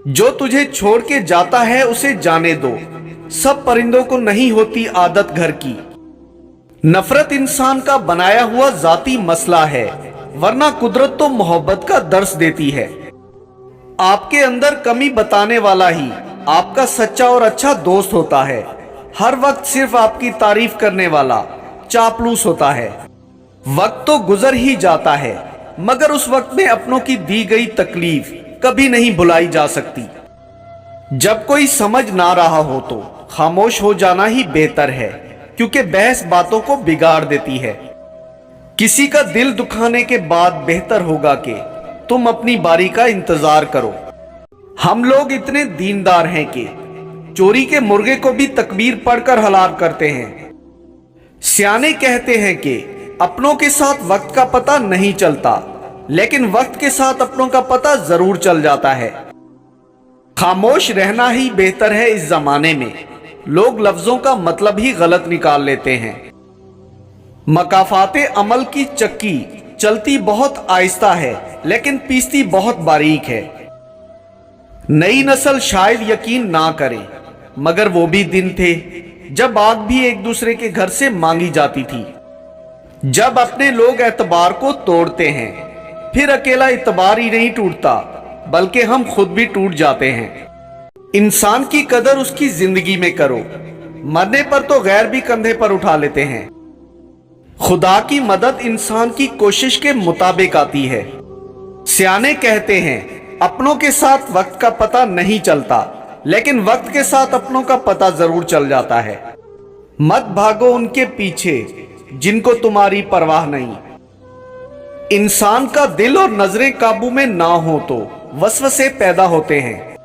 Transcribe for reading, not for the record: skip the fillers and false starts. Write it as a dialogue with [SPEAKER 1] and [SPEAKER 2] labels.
[SPEAKER 1] जो तुझे छोड़ के जाता है उसे जाने दो, सब परिंदों को नहीं होती आदत घर की। नफरत इंसान का बनाया हुआ जाती मसला है, वरना कुदरत तो मोहब्बत का दर्स देती है। आपके अंदर कमी बताने वाला ही आपका सच्चा और अच्छा दोस्त होता है। हर वक्त सिर्फ आपकी तारीफ करने वाला चापलूस होता है। वक्त तो गुजर ही जाता है, मगर उस वक्त में अपनों की दी गई तकलीफ कभी नहीं भुलाई जा सकती। जब कोई समझ ना रहा हो तो खामोश हो जाना ही बेहतर है, क्योंकि बहस बातों को बिगाड़ देती है। किसी का दिल दुखाने के बाद बेहतर होगा कि तुम अपनी बारी का इंतजार करो। हम लोग इतने दीनदार हैं कि चोरी के मुर्गे को भी तकबीर पढ़कर हलाल करते हैं। सियाने कहते हैं कि अपनों के साथ वक्त का पता नहीं चलता, लेकिन वक्त के साथ अपनों का पता जरूर चल जाता है। खामोश रहना ही बेहतर है इस जमाने में। लोग लफ्जों का मतलब ही गलत निकाल लेते हैं। मकाफाते अमल की चक्की चलती बहुत आहिस्ता है, लेकिन पीसती बहुत बारीक है। नई नस्ल शायद यकीन ना करे, मगर वो भी दिन थे जब आग भी एक दूसरे के घर से मांगी जाती थी। जब अपने लोग एतबार को तोड़ते हैं, फिर अकेला एतबार ही नहीं टूटता, बल्कि हम खुद भी टूट जाते हैं। इंसान की कदर उसकी जिंदगी में करो, मरने पर तो गैर भी कंधे पर उठा लेते हैं। खुदा की मदद इंसान की कोशिश के मुताबिक आती है। सियाने कहते हैं अपनों के साथ वक्त का पता नहीं चलता, लेकिन वक्त के साथ अपनों का पता जरूर चल जाता है। मत भागो उनके पीछे जिनको तुम्हारी परवाह नहीं। इंसान का दिल और नजरें काबू में ना हो तो वसवसे पैदा होते हैं।